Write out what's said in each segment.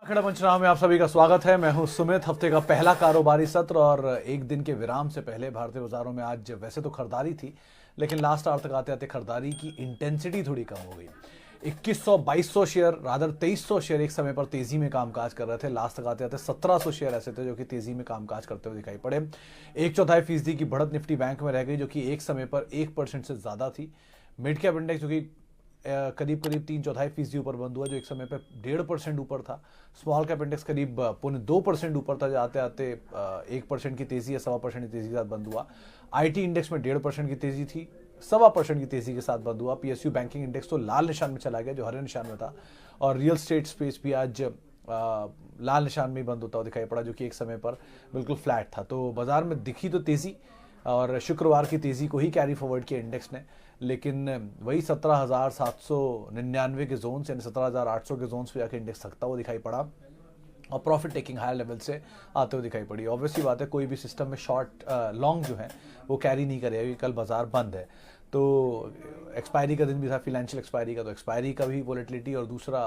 खड़ा पंचनामा में आप सभी का स्वागत है। मैं हूं सुमित। हफ्ते का पहला कारोबारी सत्र और एक दिन के विराम से पहले भारतीय बाजारों में आज वैसे तो खरीदारी थी, लेकिन लास्ट आवर तक आते आते खरीदारी की इंटेंसिटी थोड़ी कम हो गई। 2100-2200 शेयर, रादर 2300 शेयर एक समय पर तेजी में कामकाज कर रहे थे। लास्ट तक आते आते 1700 शेयर ऐसे थे जो कि तेजी में कामकाज करते हुए दिखाई पड़े। 1/4% की बढ़त निफ्टी बैंक में रह गई, जो कि एक समय पर 1% से ज्यादा थी। मिड कैप इंडेक्स जो कि करीब करीब 3/4% ऊपर बंद हुआ, जो एक समय पर 1.5% ऊपर था। स्मॉल कैप इंडेक्स करीब 2% ऊपर था, जो आते आते 1% की तेजी या 1.25% की तेजी के साथ बंद हुआ। आईटी इंडेक्स में 1.5% की तेजी थी, 1.25% की तेजी के साथ बंद हुआ। पीएसयू बैंकिंग इंडेक्स तो लाल निशान में चला गया, जो हरे निशान में था। और रियल स्टेट स्पेस भी आज लाल निशान में बंद होता हुआ दिखाई पड़ा, जो कि एक समय पर बिल्कुल फ्लैट था। तो बाजार में दिखी तो तेजी, और शुक्रवार की तेजी को ही कैरी फॉरवर्ड किया इंडेक्स ने, लेकिन वही 17,799 के जोन से, 17,800 के जोन पे जाकर इंडेक्स थकता हुआ दिखाई पड़ा और प्रॉफिट टेकिंग हायर लेवल से आते हुए दिखाई पड़ी। ऑब्वियसली बात है, कोई भी सिस्टम में शॉर्ट लॉन्ग जो है वो कैरी नहीं करेगा, क्योंकि कल बाजार बंद है। तो एक्सपायरी का दिन भी था, फिनेंशियल एक्सपायरी का, तो एक्सपायरी का भी वोलेटिलिटी, और दूसरा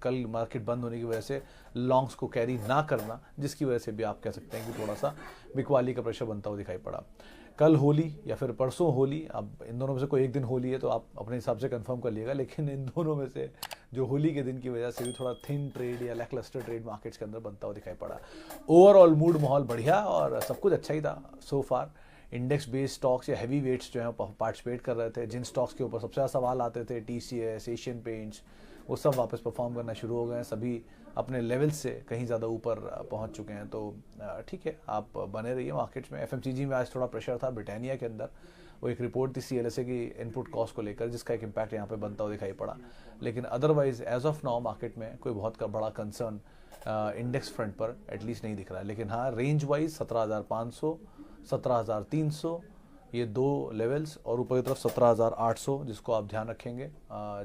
कल मार्केट बंद होने की वजह से लॉन्ग्स को कैरी ना करना, जिसकी वजह से भी आप कह सकते हैं कि थोड़ा सा बिकवाली का प्रेशर बनता हुआ दिखाई पड़ा। कल होली या फिर परसों होली, अब इन दोनों में से कोई एक दिन होली है तो आप अपने हिसाब से कंफर्म कर लिएगा, लेकिन इन दोनों में से जो होली के दिन की वजह से भी थोड़ा थिन ट्रेड या लैकलस्टर ट्रेड मार्केट्स के अंदर बनता हुआ दिखाई पड़ा। ओवरऑल मूड माहौल बढ़िया और सब कुछ अच्छा ही था सो फार। इंडेक्स बेस्ड स्टॉक्स या हैवी वेट्स जो है पार्टिसिपेट कर रहे थे। जिन स्टॉक्स के ऊपर सबसे ज़्यादा सवाल आते थे, टीसीएस, एशियन पेंट्स, वो सब वापस परफॉर्म करना शुरू हो गए हैं। सभी अपने लेवल से कहीं ज़्यादा ऊपर पहुंच चुके हैं। तो ठीक है, आप बने रहिए मार्केट्स में। एफएमसीजी में आज थोड़ा प्रेशर था ब्रिटानिया के अंदर। वो एक रिपोर्ट थी सीएलएसए की इनपुट कॉस्ट को लेकर, जिसका एक इम्पैक्ट यहाँ पे बनता हुआ दिखाई पड़ा। लेकिन otherwise as of now market में कोई बहुत बड़ा कंसर्न इंडेक्स फ्रंट पर एटलीस्ट नहीं दिख रहा है। लेकिन हाँ, रेंज वाइज 17,500, 17,300 ये दो लेवल्स, और ऊपर की तरफ 17,800, जिसको आप ध्यान रखेंगे।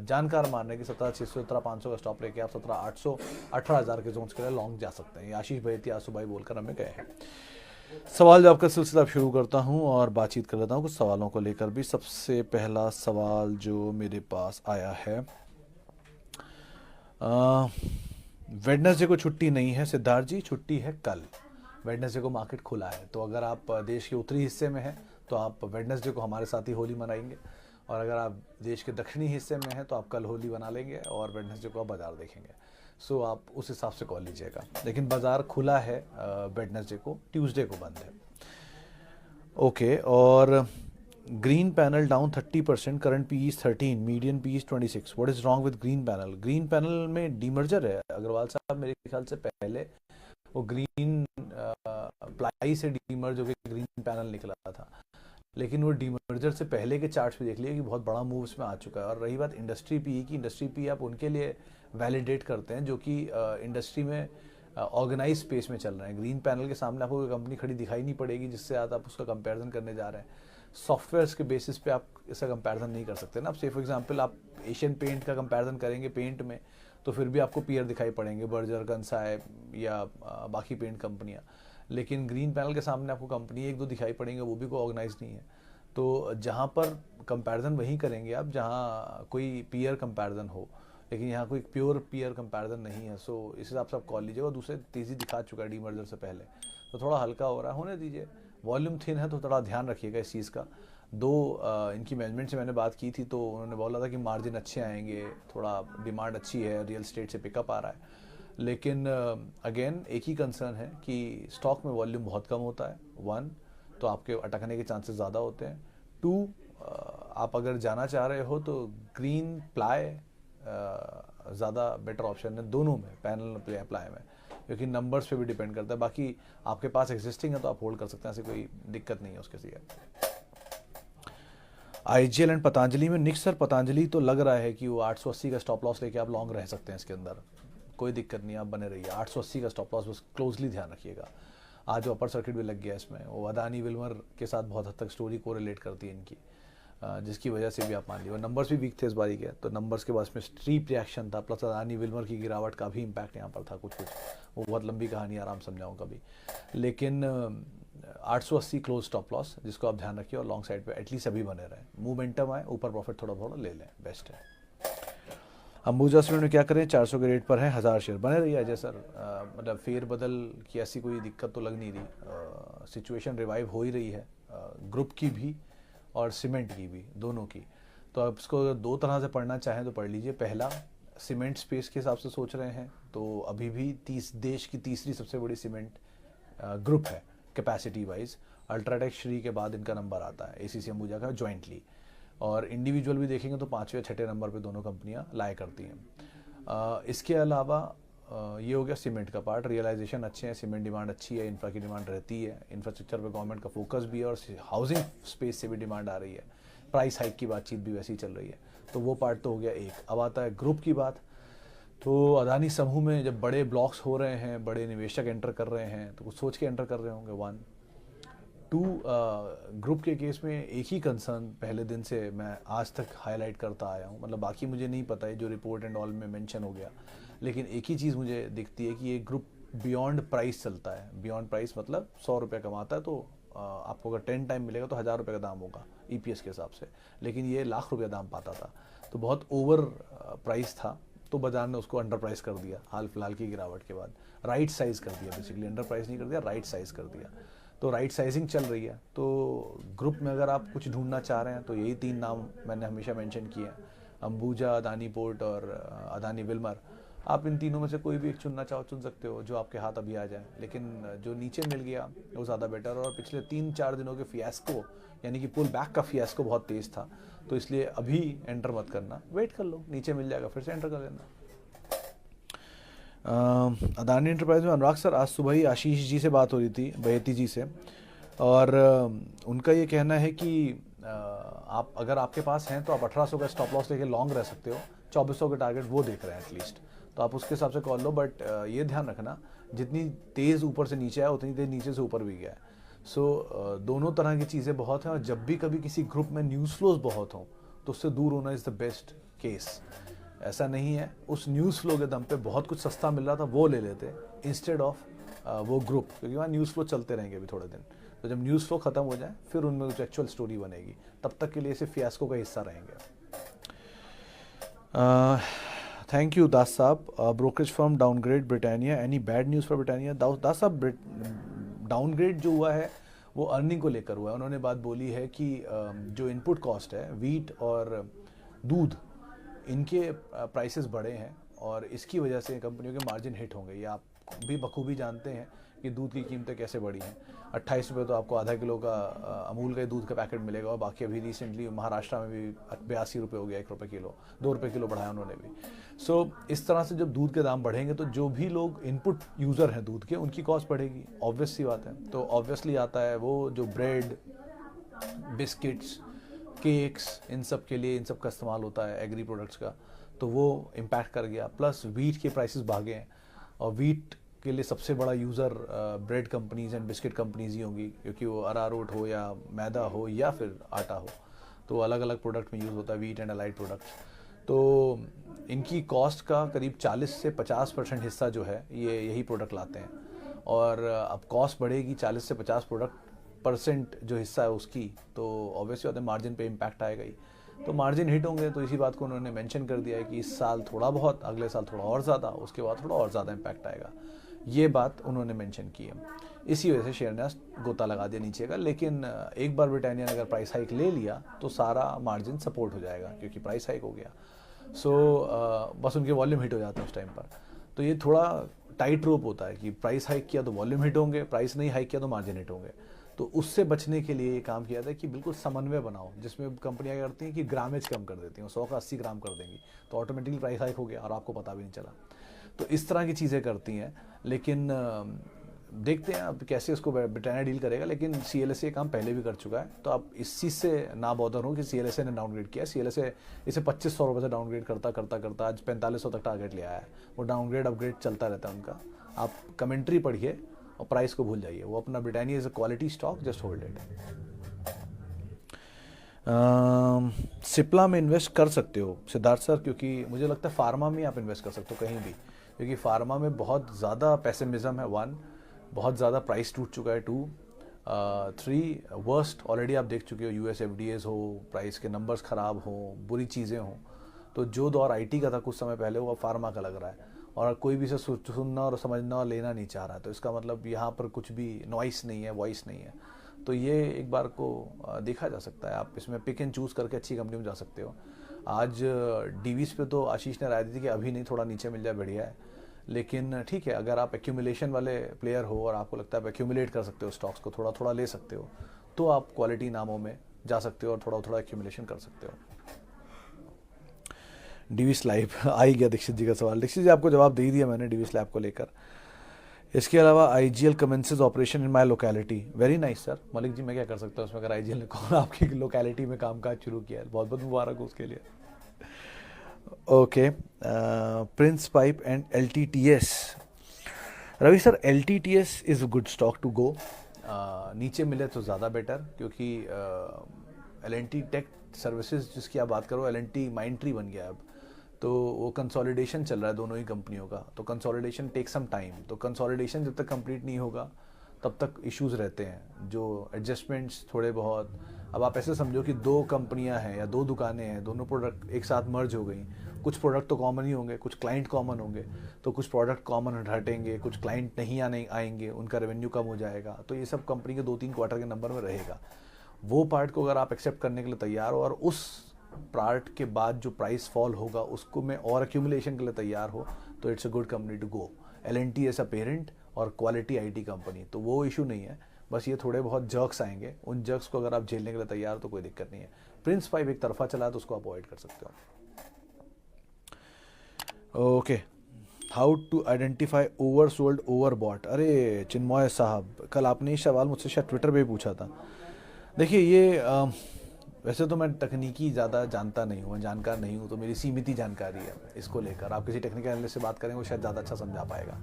जानकार मान रहे हैं कि 17,600, 17,500 का स्टॉप लेके आप 17,800, 18,000 के जोन्स के लिए लॉन्ग जा सकते हैं। ये आशीष भाई आसू भाई बोलकर हमें गए हैं। सवाल जवाब का सिलसिला शुरू करता हूं और बातचीत कर लेता हूं कुछ सवालों को लेकर भी। सबसे पहला सवाल जो मेरे पास आया है, वेडनेसडे को छुट्टी नहीं है सिद्धार्थ जी, छुट्टी है कल। वेडनेसडे को मार्केट खुला है, तो अगर आप देश के उत्तरी हिस्से में हैं तो आप वेडनेसडे को हमारे साथ ही होली मनाएंगे, और अगर आप देश के दक्षिणी हिस्से में हैं तो आप कल होली मना लेंगे और वेडनेसडे को आप बाजार देखेंगे। सो आप उस हिसाब से कॉल लीजिएगा। लेकिन बाजार खुला है वेडनेसडे को, ट्यूसडे को बंद है। ओके, और green panel down 30%, current P is 13, median P is 26। What is wrong with green panel? Green panel में डीमर्जर है अग्रवाल साहब, मेरे ख्याल से पहले वो ग्रीन प्लाई से डीमर्ज होकर ग्रीन पैनल निकला था, लेकिन वो डीमर्जर से पहले के चार्ट्स पे देख लिए कि बहुत बड़ा मूव इसमें आ चुका है। और रही बात इंडस्ट्री पी की, इंडस्ट्री पी आप उनके लिए वैलिडेट करते हैं जो कि इंडस्ट्री में ऑर्गेनाइज स्पेस में चल रहे हैं। ग्रीन पैनल के सामने आपको कोई कंपनी खड़ी दिखाई नहीं पड़ेगी जिससे आज आप उसका कंपैरिजन करने जा रहे हैं। सॉफ्टवेयर्स के बेसिस पे आप इसका कंपैरिजन नहीं कर सकते ना। आप से फॉर एग्जांपल आप एशियन पेंट का कंपैरिजन करेंगे पेंट में, तो फिर भी आपको पीयर दिखाई पड़ेंगे, बर्जर, कंसाई या बाकी पेंट कंपनियां। लेकिन ग्रीन पैनल के सामने आपको कंपनी एक दो दिखाई पड़ेंगे, वो भी कोई ऑर्गेनाइज नहीं है। तो जहाँ पर कंपैरिजन वही करेंगे आप जहाँ कोई पीयर कंपैरिजन हो, लेकिन यहाँ कोई प्योर पीयर कंपैरिजन नहीं है। सो इस हिसाब से आप कॉल लीजिएगा। दूसरे तेज़ी दिखा चुका है डीमर्जर से पहले, तो थोड़ा हल्का हो रहा है, होने दीजिए। वॉल्यूम थिन है तो थोड़ा ध्यान रखिएगा इस चीज़ का। इनकी मैनेजमेंट से मैंने बात की थी, तो उन्होंने बोला था कि मार्जिन अच्छे आएंगे, थोड़ा डिमांड अच्छी है, रियल स्टेट से पिकअप आ रहा है। लेकिन अगेन एक ही कंसर्न है कि स्टॉक में वॉल्यूम बहुत कम होता है। 1, तो आपके अटकने के चांसेस ज़्यादा होते हैं। 2, आप अगर जाना चाह रहे हो तो ग्रीन प्लाई ज़्यादा बेटर ऑप्शन है दोनों में, पैनल प्लाई में, क्योंकि नंबर्स पे भी डिपेंड करता है। बाकी आपके पास एग्जिस्टिंग है तो आप होल्ड कर सकते हैं, ऐसी कोई दिक्कत नहीं है उसके लिए। आईजीएल एंड पतंजलि में निक्स सर, पतंजलि तो लग रहा है कि वो 880 का स्टॉप लॉस लेके आप लॉन्ग रह सकते हैं इसके अंदर, कोई दिक्कत नहीं, आप बने रहिए। 880 का स्टॉप लॉस बस क्लोजली ध्यान रखिएगा। आज अपर सर्किट भी लग गया इसमें, वो अदानी विल्मर के साथ बहुत हद तक स्टोरी को रिलेट करती है इनकी, जिसकी वजह से भी आप मान लीजिए। नंबर्स भी वीक थे इस बारी के, तो नंबर्स के बाद में स्ट्रीप रिएक्शन था, प्लस अदानी विल्मर की गिरावट का भी इम्पैक्ट यहाँ पर था कुछ, वो बहुत लंबी कहानी, आराम समझाऊँ कभी। लेकिन 880 क्लोज स्टॉप लॉस, जिसको आप ध्यान रखिए, और लॉन्ग साइड पे एटलीस्ट अभी बने रहे। मोमेंटम आए, ऊपर प्रॉफिट थोड़ा थोड़ा ले लें, बेस्ट है। अंबुजा सीमेंट में क्या करें, 400 के रेट पर है, 1000 शेयर बने रही है अजय सर। मतलब फेर बदल की ऐसी कोई दिक्कत तो लग नहीं रही, सिचुएशन रिवाइव हो ही रही है, ग्रुप की भी और सीमेंट की भी, दोनों की। तो आप इसको अगर दो तरह से पढ़ना चाहें तो पढ़ लीजिए। पहला, सीमेंट स्पेस के हिसाब से सोच रहे हैं तो अभी भी देश की तीसरी सबसे बड़ी सीमेंट ग्रुप है कैपेसिटी वाइज। अल्ट्राटेक श्री के बाद इनका नंबर आता है, एसीसी अंबुजा का जॉइंटली। और इंडिविजुअल भी देखेंगे तो 5वें या 6ठे नंबर पे दोनों कंपनियां लाया करती हैं। इसके अलावा ये हो गया सीमेंट का पार्ट। रियलाइजेशन अच्छे हैं, सीमेंट डिमांड अच्छी है, इंफ्रा की डिमांड रहती है, इंफ्रास्ट्रक्चर पे गवर्नमेंट का फोकस भी है और हाउसिंग स्पेस से भी डिमांड आ रही है। प्राइस हाइक की बातचीत भी वैसी चल रही है, तो वो पार्ट तो हो गया एक। अब आता है ग्रुप की बात। तो अदानी समूह में जब बड़े ब्लॉक्स हो रहे हैं, बड़े निवेशक एंटर कर रहे हैं, तो कुछ सोच के एंटर कर रहे होंगे। 1 2 ग्रुप के केस में एक ही कंसर्न पहले दिन से मैं आज तक हाईलाइट करता आया हूँ, मतलब बाकी मुझे नहीं पता है जो रिपोर्ट एंड ऑल में मेंशन हो गया, लेकिन एक ही चीज़ मुझे दिखती है कि ये ग्रुप बियॉन्ड प्राइस चलता है। बियॉन्ड प्राइस मतलब 100 रुपये कमाता है तो आपको अगर 10 टाइम मिलेगा तो 1000 रुपये का दाम होगा EPS के हिसाब से, लेकिन ये लाख रुपये दाम पाता था, तो बहुत ओवर प्राइस था। तो बाजार ने उसको अंडर प्राइस कर दिया हाल फिलहाल की गिरावट के बाद, राइट साइज कर दिया, बेसिकली अंडर प्राइस नहीं कर दिया, राइट साइज कर दिया। तो राइट साइजिंग चल रही है। तो ग्रुप में अगर आप कुछ ढूंढना चाह रहे हैं तो यही 3 नाम मैंने हमेशा मेंशन किए हैं, अंबुजा, अदानी पोर्ट और अदानी विल्मर। आप इन तीनों में से कोई भी एक चुनना चाहो चुन सकते हो, जो आपके हाथ अभी आ जाए, लेकिन जो नीचे मिल गया वो ज़्यादा बेटर। और पिछले 3-4 दिनों के फियास्को, यानी कि पुल बैक का फियास्को बहुत तेज़ था, तो इसलिए अभी एंटर मत करना, वेट कर लो, नीचे मिल जाएगा फिर से एंटर कर लेना। अदानी एंटरप्राइज में अनुराग सर, आज सुबह ही आशीष जी से बात हो रही थी, बहेती जी से, और उनका ये कहना है कि आप अगर आपके पास हैं तो आप 1800 का स्टॉप लॉस लेके लॉन्ग रह सकते हो, 2400 का टारगेट वो देख रहे हैं एटलीस्ट, तो आप उसके हिसाब से कॉल लो। बट ये ध्यान रखना, जितनी तेज़ ऊपर से नीचे आया उतनी तेज़ नीचे से ऊपर भी गया है। सो दोनों तरह की चीज़ें बहुत हैं, और जब भी कभी किसी ग्रुप में न्यूज़ फ्लोज बहुत हों तो उससे दूर होना इज़ द बेस्ट केस। ऐसा नहीं है, उस न्यूज़ फ्लो के दम पे बहुत कुछ सस्ता मिल रहा था वो ले लेते इंस्टेड ऑफ वो ग्रुप, क्योंकि वहाँ न्यूज़ फ्लो चलते रहेंगे अभी थोड़े दिन। तो जब न्यूज़ फ्लो ख़त्म हो जाए फिर उनमें कुछ एक्चुअल स्टोरी बनेगी, तब तक के लिए सिर्फ फियास्को का हिस्सा रहेंगे। थैंक यू दास साहब। Brokerage firm downgrade Britannia, any bad news for Britannia? Das साहब, डाउनग्रेड जो हुआ है वो अर्निंग को लेकर हुआ है। उन्होंने बात बोली है कि जो इनपुट कॉस्ट है, वीट और दूध, इनके प्राइसेस बढ़े हैं और इसकी वजह से कंपनियों के मार्जिन हिट होंगे। ये आप भी बखूबी जानते हैं कि दूध की कीमतें कैसे बढ़ी हैं। 28 रुपये तो आपको आधा किलो का अमूल का दूध का पैकेट मिलेगा, और बाकी अभी रिसेंटली महाराष्ट्र में भी 82 रुपये हो गया 1 रुपये किलो, 2 रुपये किलो बढ़ाया उन्होंने भी। सो इस तरह से जब दूध के दाम बढ़ेंगे तो जो भी लोग इनपुट यूज़र हैं दूध के, उनकी कॉस्ट बढ़ेगी, ऑब्वियस सी बात है। तो ऑब्वियसली आता है वो जो ब्रेड, बिस्किट्स, केक्स, इन सब के लिए इन सब का इस्तेमाल होता है एग्री प्रोडक्ट्स का, तो वो इम्पैक्ट कर गया। प्लस वीट के प्राइसेस भागे हैं, और वीट के लिए सबसे बड़ा user bread companies and biscuit companies ही होंगी, क्योंकि वो अरारोट हो या मैदा हो या फिर आटा हो, तो अलग अलग प्रोडक्ट में यूज़ होता है वीट एंड अलाइड प्रोडक्ट्स। तो इनकी कॉस्ट का करीब 40 से 50% हिस्सा जो है ये यही प्रोडक्ट लाते हैं, और अब कॉस्ट बढ़ेगी 40 से 50% जो हिस्सा है उसकी, तो ऑब्वियसली होता है मार्जिन पे इम्पैक्ट आएगा ही, तो मार्जिन हिट होंगे। तो इसी बात को उन्होंने मेंशन कर दिया है कि इस साल थोड़ा बहुत, अगले साल थोड़ा और ज़्यादा, उसके बाद थोड़ा और ज़्यादा इम्पैक्ट आएगा, ये बात उन्होंने मेंशन की है। इसी वजह से शेयर ने गोता लगा दिया नीचे का। लेकिन एक बार ब्रिटानिया ने अगर प्राइस हाइक ले लिया तो सारा मार्जिन सपोर्ट हो जाएगा, क्योंकि प्राइस हाइक हो गया। सो बस उनके वॉल्यूम हिट हो जाते हैं उस टाइम पर। तो ये थोड़ा टाइट रोप होता है कि प्राइस हाइक किया तो वॉल्यूम हिट होंगे, प्राइस नहीं हाइक किया तो मार्जिन हिट होंगे। तो उससे बचने के लिए ये काम किया था कि बिल्कुल समन्वय बनाओ, जिसमें कंपनियां क्या करती हैं कि ग्रामेज कम कर देती हैं, 100 का 80 ग्राम कर देंगी, तो ऑटोमेटिकली प्राइस हाइक हो गया और आपको पता भी नहीं चला। तो इस तरह की चीज़ें करती हैं। लेकिन देखते हैं अब कैसे उसको ब्रिटानिया डील करेगा। लेकिन CLSA काम पहले भी कर चुका है, तो आप इस चीज़ से ना बॉदर हो कि CLSA ने डाउनग्रेड किया। CLSA इसे 2500 रुपये से डाउनग्रेड करता करता करता आज 4500 तक टारगेट ले आया है। वो डाउनग्रेड अपग्रेड चलता रहता है उनका। आप कमेंट्री पढ़िए और प्राइस को भूल जाइए। वो अपना Britannia is a quality stock, just hold it. Cipla में इन्वेस्ट कर सकते हो सिद्धार्थ सर, क्योंकि मुझे लगता है फार्मा में आप इन्वेस्ट कर सकते हो कहीं भी, क्योंकि फार्मा में बहुत ज़्यादा पेसिमिज्म है। 1, बहुत ज़्यादा प्राइस टूट चुका है। 2, 3 वर्स्ट ऑलरेडी आप देख चुके हो। US FDAs हो, प्राइस के नंबर्स ख़राब हो, बुरी चीज़ें हों, तो जो दौर आईटी का था कुछ समय पहले वो अब फार्मा का लग रहा है, और कोई भी इसे सुनना और समझना और लेना नहीं चाह रहा है। तो इसका मतलब यहाँ पर कुछ भी नॉइस नहीं है, वॉइस नहीं है। तो ये एक बार को देखा जा सकता है। आप इसमें पिक एंड चूज़ करके अच्छी कंपनी में जा सकते हो। आज डीवीज पे तो आशीष ने राय दी थी कि अभी नहीं, थोड़ा नीचे मिल जाए बढ़िया है, लेकिन ठीक है, अगर आप एक्यूमुलेशन वाले प्लेयर हो और आपको लगता है आप एक्यूमुलेट कर सकते हो स्टॉक्स को, थोड़ा थोड़ा ले सकते हो, तो आप क्वालिटी नामों में जा सकते हो और थोड़ा थोड़ा एक्यूमुलेशन कर सकते हो। डीवी स्लैब आ ही गया दीक्षित जी का सवाल। दीक्षित जी आपको जवाब दे ही दिया मैंने डीवी स्लैब को लेकर। इसके अलावा IGL commences operation in my locality. Very nice sir. Malik ji मैं क्या कर सकता हूँ उसमें, अगर आईजीएल ने कौन आपकी लोकेलिटी में कामकाज शुरू किया है, बहुत बहुत मुबारक हो उसके लिए। Okay, Prince Pipe and LTTS. Ravi sir LTTS is a good stock to go. नीचे मिले तो ज़्यादा बेटर, क्योंकि एलएनटी टेक सर्विसेज जिसकी आप बात करो, एलएनटी माइंडट्री बन गया अब, तो वो कंसोलिडेशन चल रहा है दोनों ही कंपनियों का। तो कंसोलिडेशन टेक सम टाइम, तो कंसोलिडेशन जब तक कंप्लीट नहीं होगा तब तक इश्यूज रहते हैं, जो एडजस्टमेंट्स थोड़े बहुत। अब आप ऐसे समझो कि दो कंपनियां हैं या दो दुकानें हैं, दोनों प्रोडक्ट एक साथ मर्ज हो गई, कुछ प्रोडक्ट तो कॉमन ही होंगे, कुछ क्लाइंट कॉमन होंगे, तो कुछ प्रोडक्ट कॉमन हटेंगे, कुछ क्लाइंट नहीं आएंगे, उनका रेवेन्यू कम हो जाएगा। तो ये सब कंपनी के 2-3 क्वार्टर के नंबर में रहेगा। वो पार्ट को अगर आप एक्सेप्ट करने के लिए तैयार हो और उस पार्ट के बाद जो प्राइस फॉल होगा उसको में और एक्यूमुलेशन के लिए तैयार हो, तो it's a good company to go. LNT as a parent और क्वालिटी आईटी कंपनी, तो वो इशू नहीं है। बस ये थोड़े बहुत जर्क्स आएंगे, उन जर्क्स को अगर आप झेलने के लिए तैयार हो तो कोई दिक्कत नहीं है। प्रिंस 5 एक तरफा चला तो उसको आप अवॉइड कर सकते हो। Okay, how to identify over sold over bought. अरे चिन्मय साहब, कल आपने ये सवाल मुझसे शायद ट्विटर पे भी पूछा था। देखिए ये वैसे तो मैं तकनीकी ज़्यादा जानता नहीं हूँ, जानकार नहीं हूँ, तो मेरी सीमित जानकारी है इसको लेकर। आप किसी टेक्निकल एनालिस्ट से बात करें वो शायद ज़्यादा अच्छा समझा पाएगा।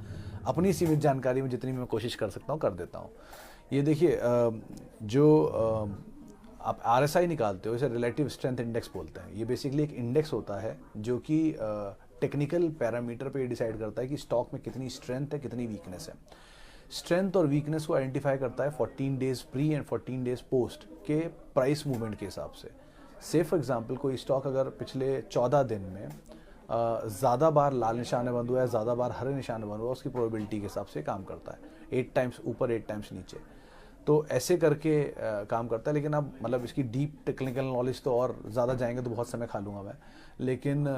अपनी सीमित जानकारी में जितनी मैं कोशिश कर सकता हूँ कर देता हूँ। ये देखिए, जो आप RSI निकालते हो, इसे रिलेटिव स्ट्रेंथ इंडेक्स बोलते हैं। ये बेसिकली एक इंडेक्स होता है जो कि टेक्निकल पैरामीटर पे डिसाइड करता है कि स्टॉक में कितनी स्ट्रेंथ है, कितनी वीकनेस है। स्ट्रेंथ और वीकनेस को आइडेंटिफाई करता है 14 days pre and 14 days post के प्राइस मूवमेंट के हिसाब से। से फॉर एग्जांपल कोई स्टॉक अगर पिछले 14 दिन में ज़्यादा बार लाल निशान में बंद हुआ है, ज़्यादा बार हरे निशान में बंद हुआ, उसकी प्रोबेबिलिटी के हिसाब से काम करता है। 8 टाइम्स ऊपर 8 टाइम्स नीचे, तो ऐसे करके काम करता है। लेकिन अब मतलब इसकी डीप टेक्निकल नॉलेज तो और ज़्यादा जाएंगे तो बहुत समय खा लूँगा मैं, लेकिन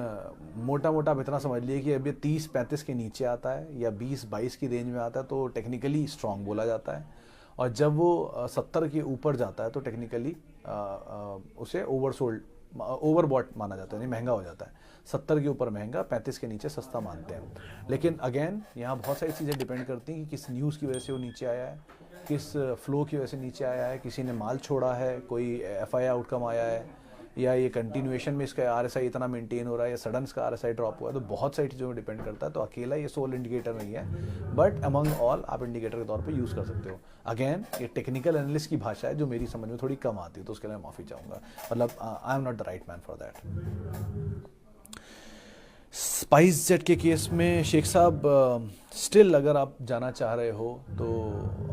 मोटा मोटा आप इतना समझ लिए कि अब ये 30-35 के नीचे आता है या 20-22 की रेंज में आता है तो टेक्निकली स्ट्रांग बोला जाता है, और जब वो 70 के ऊपर जाता है तो टेक्निकली उसे ओवरबॉट माना जाता है, नहीं महंगा हो जाता है। 70 के ऊपर महंगा, 35 के नीचे सस्ता मानते हैं। लेकिन अगेन यहाँ बहुत सारी चीज़ें डिपेंड करती हैं कि किस न्यूज़ की वजह से वो नीचे आया है, किस फ्लो की वजह से नीचे आया है, किसी ने माल छोड़ा है, कोई FI आउटकम आया है, या ये कंटिन्यूएशन में इसका RSI इतना मेंटेन हो रहा है, या सडन इसका RSI ड्रॉप हुआ है। तो बहुत सारी चीज़ों में डिपेंड करता है। तो अकेला ये सोल इंडिकेटर नहीं है, बट अमंग ऑल आप इंडिकेटर के तौर पे यूज़ कर सकते हो। अगेन ये टेक्निकल एनालिस्ट की भाषा है जो मेरी समझ में थोड़ी कम आती है, तो उसके लिए माफ़ी चाहूँगा। मतलब I am not the right man for that. Spice jet के केस में शेख साहब स्टिल अगर आप जाना चाह रहे हो तो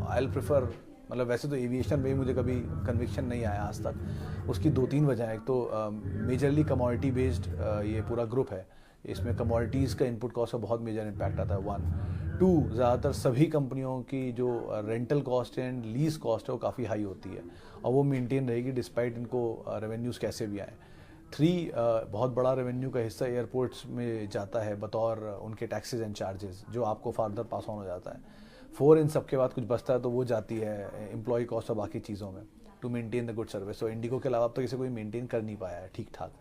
आई विल प्रेफर, मतलब वैसे तो एविएशन में मुझे कभी कन्विक्शन नहीं आया आज तक। उसकी 2-3 वजह है। एक तो मेजरली कमोडिटी बेस्ड ये पूरा ग्रुप है, इसमें कमोडिटीज़ का इनपुट कॉस्ट का बहुत मेजर इम्पैक्ट आता है 1। 2, ज़्यादातर सभी कंपनियों की जो rental cost and lease cost है वो काफ़ी हाई होती है, और वो मेंटेन रहेगी डिस्पाइट इनको रेवेन्यूज़ कैसे भी आए। 3, बहुत बड़ा रेवेन्यू का हिस्सा एयरपोर्ट्स में जाता है बतौर उनके टैक्सेस एंड चार्जेस, जो आपको फार्दर पास ऑन हो जाता है। 4, इन सब के बाद कुछ बचता है तो वो जाती है एम्प्लॉय कॉस्ट और बाकी चीज़ों में to maintain the good service. तो इंडिगो के अलावा अब तो किसी कोई मेंटेन कर नहीं पाया है ठीक ठाक।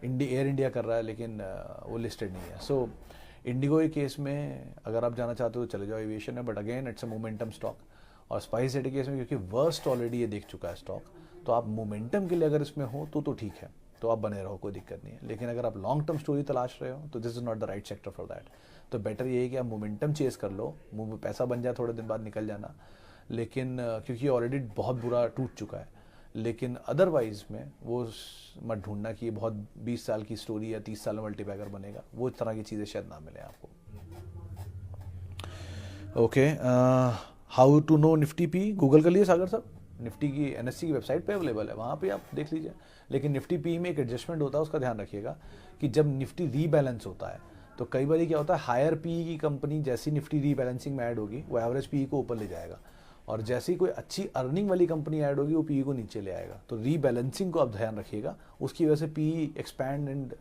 एयर इंडिया कर रहा है लेकिन वो लिस्टेड नहीं है। सो इंडिगो के केस में अगर आप जाना चाहते हो तो चले जाओ एविएशन में, but again it's a momentum stock. और स्पाइस जेट के केस में क्योंकि वर्स्ट ऑलरेडी ये देख चुका है स्टॉक, तो आप मोमेंटम के लिए अगर इसमें हो तो ठीक है, तो आप बने रहो, कोई दिक्कत नहीं है। लेकिन अगर आप लॉन्ग टर्म स्टोरी तलाश रहे हो तो this is not the right sector for that. तो बेटर ये है कि आप मोमेंटम चेस कर लो, मुंह में पैसा बन जाए थोड़े दिन बाद निकल जाना, लेकिन क्योंकि ऑलरेडी बहुत बुरा टूट चुका है। लेकिन अदरवाइज में वो मत ढूंढना कि ये बहुत 20 साल की स्टोरी या 30 साल में मल्टीबैगर बनेगा, वो इस तरह की चीज़ें शायद ना मिले आपको। Okay, how to know Nifty P, Google कर लिए सागर साहब, निफ्टी की एनएससी की वेबसाइट पे अवेलेबल है, वहाँ पे आप देख लीजिए। लेकिन निफ्टी पी में एक एडजस्टमेंट होता है, उसका ध्यान रखिएगा कि जब निफ्टी रीबैलेंस होता है तो कई बार क्या होता है, हायर पी की कंपनी जैसी निफ्टी रीबैलेंसिंग में ऐड होगी वो एवरेज पी को ऊपर ले जाएगा, और जैसी कोई अच्छी अर्निंग वाली कंपनी ऐड होगी वो पी को नीचे ले आएगा। तो रीबैलेंसिंग को आप ध्यान रखिएगा, उसकी वजह से पी एक्सपैंड एंड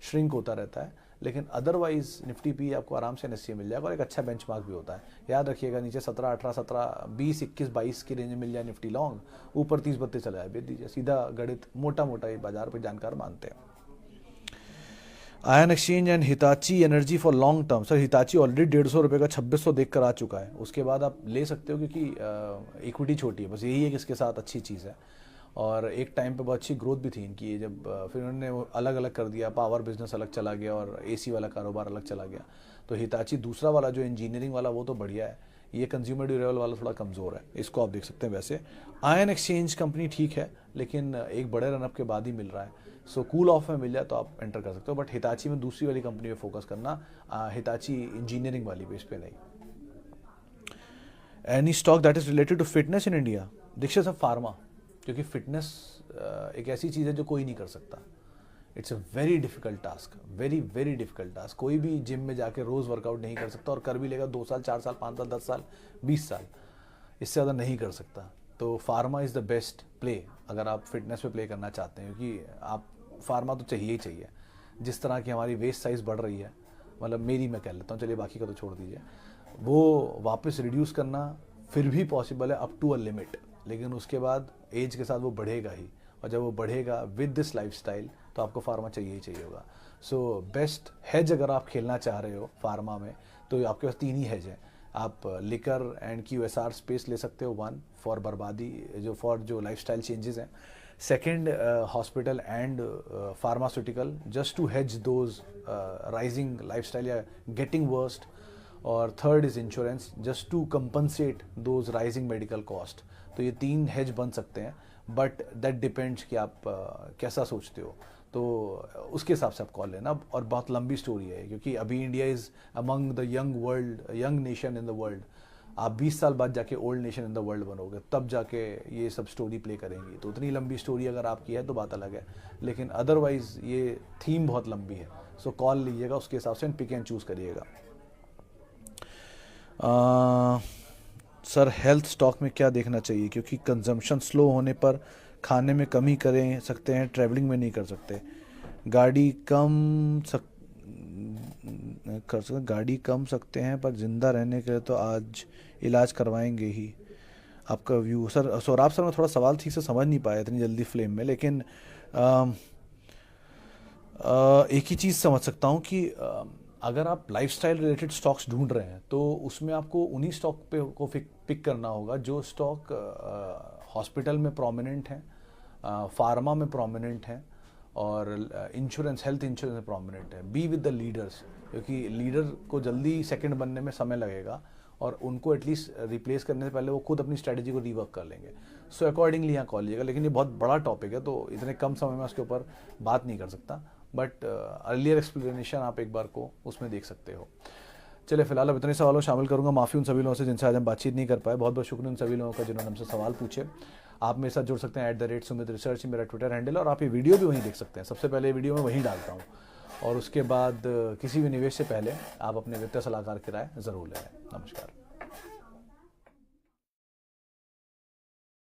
श्रिंक होता रहता है। लेकिन अदरवाइज निफ्टी पी आपको आराम से एनएससी मिल जाएगा और एक अच्छा बेंचमार्क भी होता है। याद रखिएगा, नीचे 17, 18, 17, 20, 21, 22 की रेंज में मिल जाए निफ्टी लॉन्ग, ऊपर 30, 32 चला जाए, बेच दीजिए। सीधा गणित मोटा मोटा ये बाजार पे जानकार मानते हैं। Ion exchange and Hitachi energy for long term. Sir Hitachi already 150 रुपये का 2600 देख कर आ चुका है, उसके बाद आप ले सकते हो क्योंकि इक्विटी छोटी है, बस यही है कि इसके साथ अच्छी चीज़ है। और एक टाइम पे बहुत अच्छी ग्रोथ भी थी इनकी, जब फिर उन्होंने वो अलग अलग कर दिया, पावर बिजनेस अलग चला गया और एसी वाला कारोबार अलग चला गया। तो हिताची दूसरा वाला जो इंजीनियरिंग वाला वो तो बढ़िया है, ये कंज्यूमर ड्यूरेबल वाला थोड़ा कमज़ोर है, इसको आप देख सकते हैं। वैसे आयन एक्सचेंज कंपनी ठीक है, लेकिन एक बड़े रनअप के बाद ही मिल रहा है, सो कूल ऑफ में मिल जाए तो आप एंटर कर सकते हो। बट हिताची में दूसरी वाली कंपनी पे फोकस करना, हिताची इंजीनियरिंग वाली बेस पे नहीं। Any stock that is related to fitness in India? देखिए सब फार्मा, क्योंकि फिटनेस एक ऐसी चीज़ है जो कोई नहीं कर सकता। It's a very difficult task, very very difficult task. कोई भी जिम में जाके रोज़ वर्कआउट नहीं कर सकता, और कर भी लेगा 2 साल, 4 साल, 5 साल, 10 साल, 20 साल, इससे ज़्यादा नहीं कर सकता। तो pharma is the best play अगर आप फिटनेस पे प्ले करना चाहते हैं, क्योंकि आप फार्मा तो चाहिए ही चाहिए। जिस तरह की हमारी वेस्ट साइज़ बढ़ रही है, मतलब मेरी, मैं कह लेता हूँ, चलिए बाकी का तो छोड़ दीजिए, वो वापस रिड्यूस करना फिर भी पॉसिबल है अप टू अ लिमिट, लेकिन उसके बाद एज के साथ वो बढ़ेगा ही, और जब वो बढ़ेगा विद दिस लाइफस्टाइल तो आपको फार्मा चाहिए ही चाहिए होगा। सो बेस्ट हेज अगर आप खेलना चाह रहे हो फार्मा में, तो आपके पास 3 ही हेज हैं। आप लिकर एंड QSR स्पेस ले सकते हो, 1 फॉर बर्बादी, जो फॉर जो लाइफस्टाइल चेंजेस हैं। Second, hospital and pharmaceutical, just to hedge those rising lifestyle या गेटिंग वर्स्ट। और third is insurance, just to compensate those rising medical cost. तो ये 3 हेज बन सकते हैं, बट दैट डिपेंड्स कि आप कैसा सोचते हो, तो उसके हिसाब से आप कॉल लेना। और बहुत लंबी स्टोरी है, क्योंकि अभी India is among the young nation in the world. आप 20 साल बाद जाके old nation in the world बनोगे, तब जाके ये सब स्टोरी प्ले करेंगी। तो उतनी लंबी स्टोरी अगर आपकी है तो बात अलग है, लेकिन अदरवाइज ये थीम बहुत लंबी है। सो कॉल लीजिएगा उसके हिसाब से, पिक एंड चूज़ करिएगा। सर हेल्थ स्टॉक में क्या देखना चाहिए, क्योंकि कंजम्पशन स्लो होने पर खाने में कमी कर सकते हैं, ट्रैवलिंग में नहीं कर सकते। गाड़ी कम सकते हैं, पर ज़िंदा रहने के लिए तो आज इलाज करवाएंगे ही। आपका व्यू सर? सौराब सर, मैं थोड़ा सवाल ठीक से समझ नहीं पाया इतनी जल्दी फ्लेम में, लेकिन एक ही चीज़ समझ सकता हूँ कि अगर आप लाइफस्टाइल रिलेटेड स्टॉक्स ढूंढ रहे हैं तो उसमें आपको उन्हीं स्टॉक पे को पिक करना होगा जो स्टॉक हॉस्पिटल में प्रोमिनेंट हैं, फार्मा में प्रोमिनेंट हैं, और इंश्योरेंस, हेल्थ इंश्योरेंस में प्रोमिनेंट है। बी विद द लीडर्स, क्योंकि लीडर को जल्दी सेकंड बनने में समय लगेगा, और उनको एटलीस्ट रिप्लेस करने से पहले वो खुद अपनी स्ट्रैटेजी को रिवर्क कर लेंगे। सो अकॉर्डिंगली यहाँ कॉल लीजिएगा, लेकिन ये बहुत बड़ा टॉपिक है, तो इतने कम समय में उसके ऊपर बात नहीं कर सकता। बट अर्लियर एक्सप्लेनेशन आप एक बार को उसमें देख सकते हो। चलिए फिलहाल अब इतने सवालों शामिल करूंगा। माफ़ी उन सभी लोगों से जिनसे आज हम बातचीत नहीं कर पाए। बहुत बहुत शुक्रिया उन सभी लोगों का जिन्होंने हमसे सवाल पूछे। आप मेरे साथ जुड़ सकते हैं @सुमित रिसर्च, मेरा ट्विटर हैंडल, और आप ये वीडियो भी वहीं देख सकते हैं। सबसे पहले वीडियो मैं वहीं डालता हूँ, और उसके बाद किसी भी निवेश से पहले आप अपने वित्तीय सलाहकार की राय ज़रूर लें। नमस्कार।